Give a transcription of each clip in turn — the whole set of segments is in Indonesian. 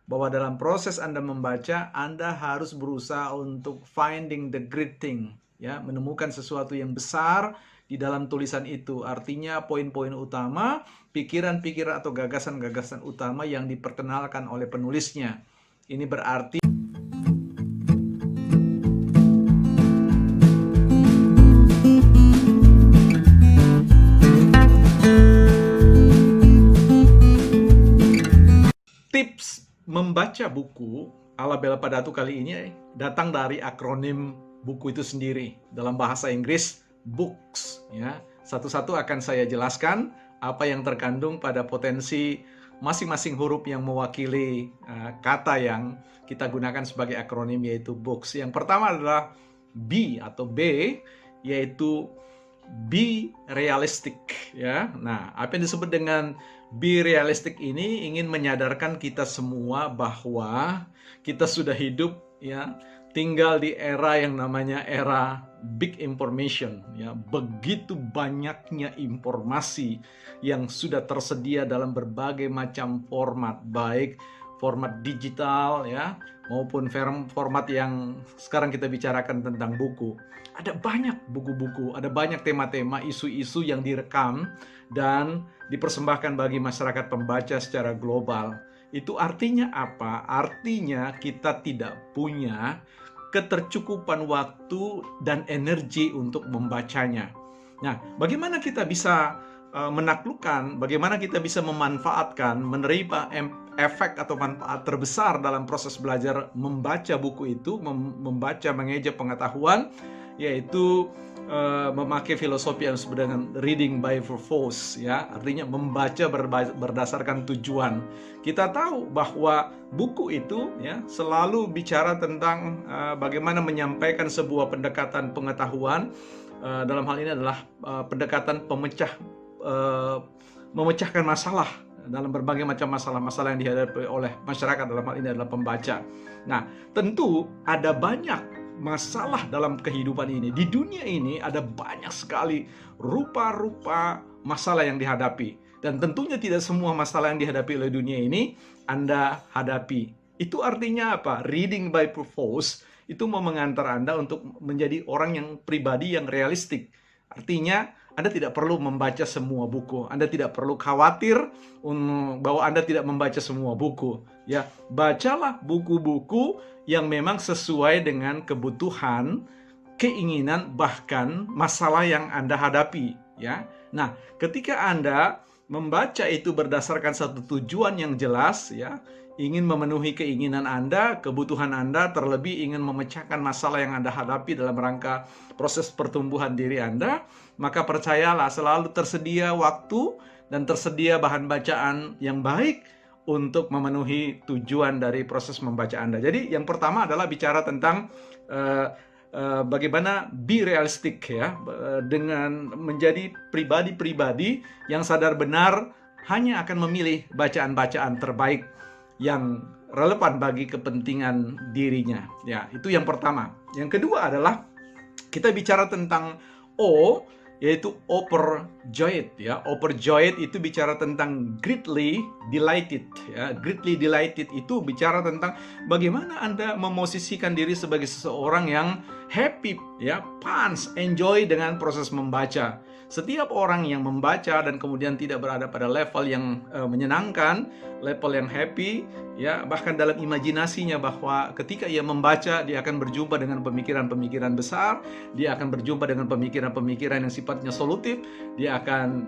bahwa dalam proses Anda membaca, Anda harus berusaha untuk finding the great thing, ya, menemukan sesuatu yang besar di dalam tulisan itu. Artinya poin-poin utama, pikiran-pikiran atau gagasan-gagasan utama yang diperkenalkan oleh penulisnya. Ini berarti tips membaca buku ala Bella Padatu kali ini datang dari akronim buku itu sendiri. Dalam bahasa Inggris, books. Ya. Satu-satu akan saya jelaskan apa yang terkandung pada potensi masing-masing huruf yang mewakili kata yang kita gunakan sebagai akronim, yaitu books. Yang pertama adalah B atau B, yaitu be realistic. Ya. Nah, apa yang disebut dengan be realistic ini ingin menyadarkan kita semua bahwa kita sudah hidup, ya, tinggal di era yang namanya era big information, ya. Begitu banyaknya informasi yang sudah tersedia dalam berbagai macam format, baik format digital, ya, maupun format yang sekarang kita bicarakan tentang buku. Ada banyak buku-buku, ada banyak tema-tema, isu-isu yang direkam dan dipersembahkan bagi masyarakat pembaca secara global. Itu artinya apa? Artinya kita tidak punya ketercukupan waktu dan energi untuk membacanya. Nah, bagaimana kita bisa menaklukkan, bagaimana kita bisa memanfaatkan, menerima efek atau manfaat terbesar dalam proses belajar membaca buku itu, membaca, mengeja pengetahuan, yaitu memakai filosofi yang disebut dengan reading by purpose, ya, artinya membaca berdasarkan tujuan. Kita tahu bahwa buku itu, ya, selalu bicara tentang bagaimana menyampaikan sebuah pendekatan pengetahuan. Dalam hal ini adalah pendekatan memecahkan masalah dalam berbagai macam masalah-masalah yang dihadapi oleh masyarakat, dalam hal ini adalah pembaca. Nah, tentu ada banyak masalah dalam kehidupan ini. Di dunia ini ada banyak sekali rupa-rupa masalah yang dihadapi. Dan tentunya tidak semua masalah yang dihadapi oleh dunia ini Anda hadapi. Itu artinya apa? Reading by purpose itu mau mengantar Anda untuk menjadi orang yang pribadi yang realistik. Artinya Anda tidak perlu membaca semua buku. Anda tidak perlu khawatir bahwa Anda tidak membaca semua buku. Ya, bacalah buku-buku yang memang sesuai dengan kebutuhan, keinginan, bahkan masalah yang Anda hadapi, ya. Nah, ketika Anda membaca itu berdasarkan satu tujuan yang jelas, ya, ingin memenuhi keinginan Anda, kebutuhan Anda, terlebih ingin memecahkan masalah yang Anda hadapi dalam rangka proses pertumbuhan diri Anda, maka percayalah selalu tersedia waktu dan tersedia bahan bacaan yang baik untuk memenuhi tujuan dari proses membaca Anda. Jadi yang pertama adalah bicara tentang bagaimana be realistic, ya, dengan menjadi pribadi-pribadi yang sadar benar hanya akan memilih bacaan-bacaan terbaik yang relevan bagi kepentingan dirinya. Ya, itu yang pertama. Yang kedua adalah kita bicara tentang O, yaitu overjoyed, ya. Overjoyed itu bicara tentang greatly delighted, ya. Greatly delighted itu bicara tentang bagaimana Anda memosisikan diri sebagai seseorang yang happy, ya, fun, enjoy dengan proses membaca. Setiap orang yang membaca dan kemudian tidak berada pada level yang menyenangkan, level yang happy, ya, bahkan dalam imajinasinya bahwa ketika ia membaca dia akan berjumpa dengan pemikiran-pemikiran besar, dia akan berjumpa dengan pemikiran-pemikiran yang sifatnya solutif, dia akan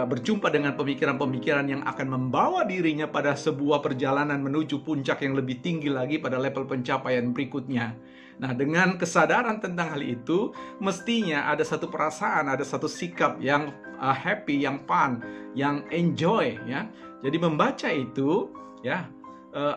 berjumpa dengan pemikiran-pemikiran yang akan membawa dirinya pada sebuah perjalanan menuju puncak yang lebih tinggi lagi pada level pencapaian berikutnya. Nah, dengan kesadaran tentang hal itu, mestinya ada satu perasaan, ada satu sikap yang happy, yang fun, yang enjoy, ya. Jadi membaca itu, ya,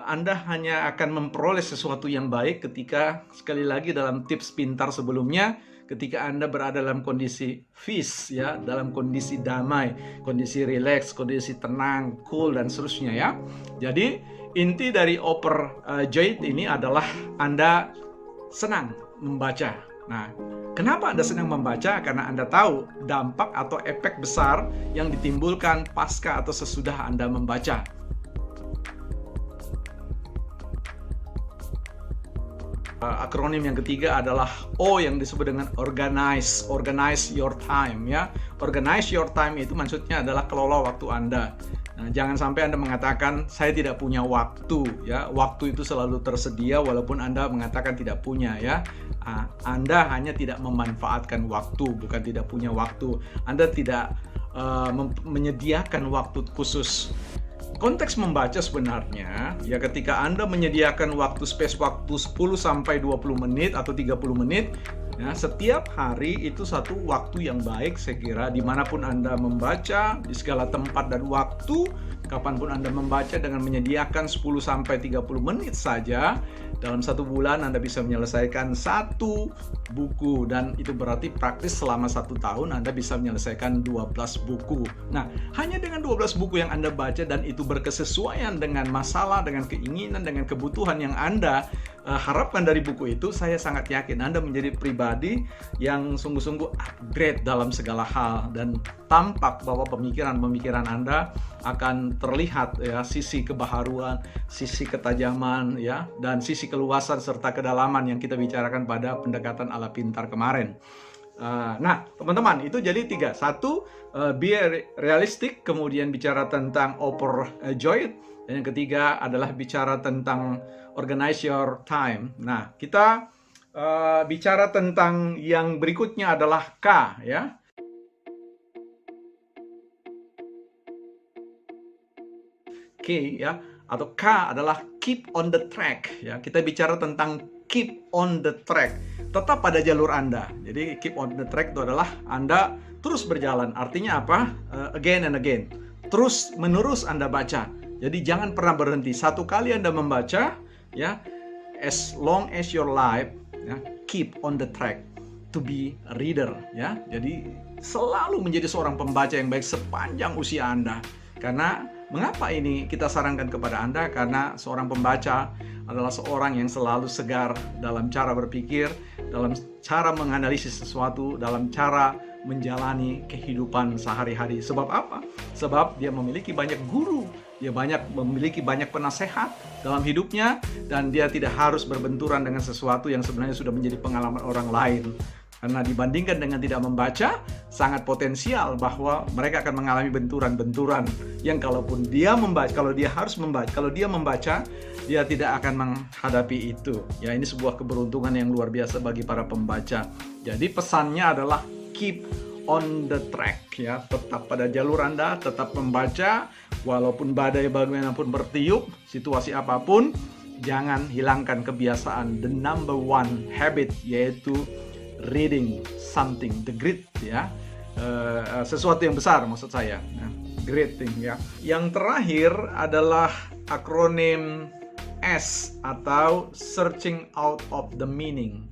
Anda hanya akan memperoleh sesuatu yang baik ketika, sekali lagi dalam tips pintar sebelumnya, ketika Anda berada dalam kondisi peace, ya, dalam kondisi damai, kondisi relax, kondisi tenang, cool, dan seterusnya, ya. Jadi inti dari overjoyed ini adalah Anda senang membaca. Nah, kenapa Anda senang membaca? Karena Anda tahu dampak atau efek besar yang ditimbulkan pasca atau sesudah Anda membaca. Akronim yang ketiga adalah O yang disebut dengan organize. Organize your time, ya. Organize your time itu maksudnya adalah kelola waktu Anda. Nah, jangan sampai Anda mengatakan saya tidak punya waktu, ya. Waktu itu selalu tersedia walaupun Anda mengatakan tidak punya, ya. Anda hanya tidak memanfaatkan waktu, bukan tidak punya waktu. Anda tidak menyediakan waktu khusus. Konteks membaca sebenarnya, ya ketika Anda menyediakan waktu 10 sampai 20 menit atau 30 menit, ya, setiap hari itu satu waktu yang baik saya kira dimanapun Anda membaca, di segala tempat dan waktu, kapanpun Anda membaca dengan menyediakan 10 sampai 30 menit saja, dalam satu bulan Anda bisa menyelesaikan satu buku, dan itu berarti praktis selama 1 tahun Anda bisa menyelesaikan 12 buku. Nah, hanya dengan 12 buku yang Anda baca dan itu berkesesuaian dengan masalah, dengan keinginan, dengan kebutuhan yang Anda harapkan dari buku itu, saya sangat yakin Anda menjadi pribadi yang sungguh-sungguh upgrade dalam segala hal, dan tampak bahwa pemikiran-pemikiran Anda akan terlihat, ya, sisi kebaharuan, sisi ketajaman, ya, dan sisi keluasan serta kedalaman yang kita bicarakan pada pendekatan ala pintar kemarin. Nah, teman-teman, itu jadi 3. 1, be realistic, kemudian bicara tentang overjoyed, dan yang ketiga adalah bicara tentang organize your time. Nah, kita bicara tentang yang berikutnya adalah K, ya. K, ya, atau K adalah keep on the track, ya. Kita bicara tentang keep on the track, tetap pada jalur Anda. Jadi keep on the track itu adalah Anda terus berjalan. Artinya apa? Again and again, terus menerus Anda baca. Jadi jangan pernah berhenti. Satu kali Anda membaca, ya, as long as your life, ya, keep on the track to be a reader, ya. Jadi selalu menjadi seorang pembaca yang baik sepanjang usia Anda. Karena mengapa ini kita sarankan kepada Anda? Karena seorang pembaca adalah seorang yang selalu segar dalam cara berpikir, dalam cara menganalisis sesuatu, dalam cara menjalani kehidupan sehari-hari. Sebab apa? Sebab dia memiliki banyak guru, dia memiliki banyak penasehat dalam hidupnya, dan dia tidak harus berbenturan dengan sesuatu yang sebenarnya sudah menjadi pengalaman orang lain. Karena dibandingkan dengan tidak membaca, sangat potensial bahwa mereka akan mengalami benturan-benturan yang kalaupun dia membaca, kalau dia harus membaca, kalau dia membaca, dia tidak akan menghadapi itu. Ya, ini sebuah keberuntungan yang luar biasa bagi para pembaca. Jadi pesannya adalah keep on the track, ya, tetap pada jalur Anda, tetap membaca walaupun badai bagaimanapun bertiup, situasi apapun, jangan hilangkan kebiasaan the number one habit, yaitu reading something, the great, ya, sesuatu yang besar maksud saya, great thing, ya. Yang terakhir adalah akronim S atau searching out of the meaning.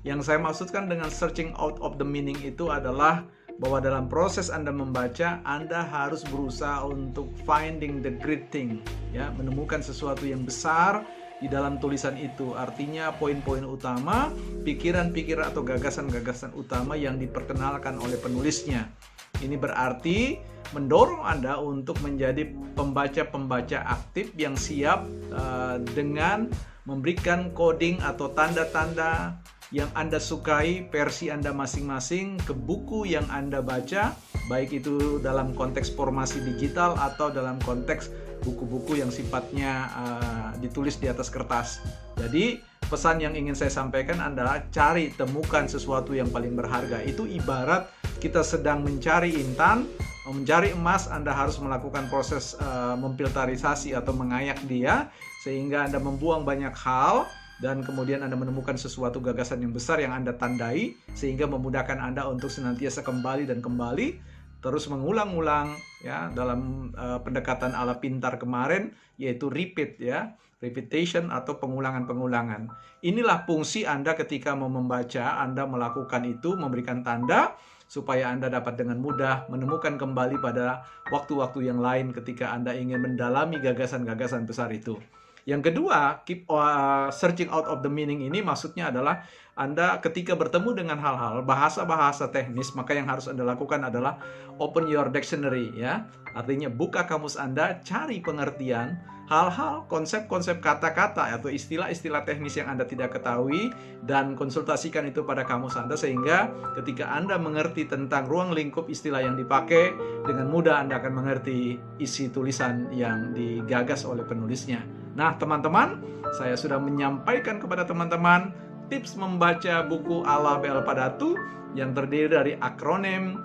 Yang saya maksudkan dengan searching out of the meaning itu adalah bahwa dalam proses Anda membaca, Anda harus berusaha untuk finding the great thing, ya, menemukan sesuatu yang besar di dalam tulisan itu. Artinya poin-poin utama, pikiran-pikiran atau gagasan-gagasan utama yang diperkenalkan oleh penulisnya. Ini berarti mendorong Anda untuk menjadi pembaca-pembaca aktif yang siap dengan memberikan coding atau tanda-tanda yang Anda sukai, versi Anda masing-masing ke buku yang Anda baca, baik itu dalam konteks formasi digital atau dalam konteks buku-buku yang sifatnya ditulis di atas kertas. Jadi pesan yang ingin saya sampaikan adalah temukan sesuatu yang paling berharga. Itu ibarat kita sedang mencari intan, mencari emas. Anda harus melakukan proses memfilterisasi atau mengayak dia, sehingga Anda membuang banyak hal, dan kemudian Anda menemukan sesuatu gagasan yang besar yang Anda tandai, sehingga memudahkan Anda untuk senantiasa kembali dan kembali, terus mengulang-ulang, ya, dalam pendekatan ala pintar kemarin, yaitu repeat, ya, repetition atau pengulangan-pengulangan. Inilah fungsi Anda ketika mau membaca. Anda melakukan itu, memberikan tanda supaya Anda dapat dengan mudah menemukan kembali pada waktu-waktu yang lain ketika Anda ingin mendalami gagasan-gagasan besar itu. Yang kedua, keep searching out of the meaning ini maksudnya adalah Anda ketika bertemu dengan hal-hal bahasa-bahasa teknis, maka yang harus Anda lakukan adalah open your dictionary, ya. Artinya buka kamus Anda, cari pengertian hal-hal, konsep-konsep kata-kata atau istilah-istilah teknis yang Anda tidak ketahui, dan konsultasikan itu pada kamus Anda, sehingga ketika Anda mengerti tentang ruang lingkup istilah yang dipakai, dengan mudah Anda akan mengerti isi tulisan yang digagas oleh penulisnya. Nah, teman-teman, saya sudah menyampaikan kepada teman-teman tips membaca buku ala B.L. Padatu yang terdiri dari akronim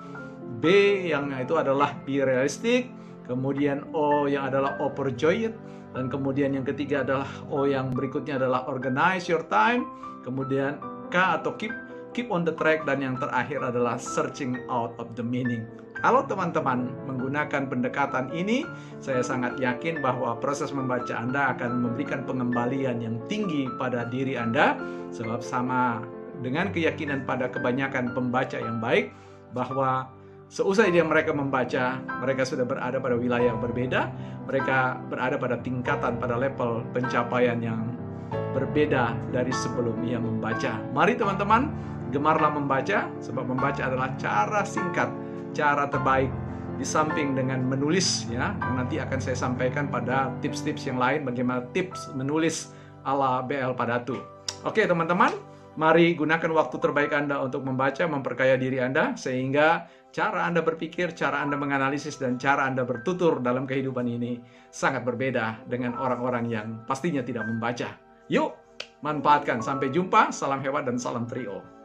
B yang itu adalah Be Realistic, kemudian O yang adalah Overjoyed, dan kemudian yang ketiga adalah O yang berikutnya adalah Organize Your Time, kemudian K atau Keep on the Track, dan yang terakhir adalah Searching Out of the Meaning. Kalau teman-teman menggunakan pendekatan ini, saya sangat yakin bahwa proses membaca Anda akan memberikan pengembalian yang tinggi pada diri Anda, sebab sama dengan keyakinan pada kebanyakan pembaca yang baik, bahwa seusai mereka membaca, mereka sudah berada pada wilayah yang berbeda, mereka berada pada tingkatan, pada level pencapaian yang berbeda dari sebelum ia membaca. Mari teman-teman, gemarlah membaca, sebab membaca adalah cara singkat, cara terbaik, di samping dengan menulis, ya, yang nanti akan saya sampaikan pada tips-tips yang lain, bagaimana tips menulis ala B.L. Padatu. Oke teman-teman, mari gunakan waktu terbaik Anda untuk membaca, memperkaya diri Anda, sehingga cara Anda berpikir, cara Anda menganalisis, dan cara Anda bertutur dalam kehidupan ini sangat berbeda dengan orang-orang yang pastinya tidak membaca. Yuk, manfaatkan. Sampai jumpa, salam hebat dan salam trio.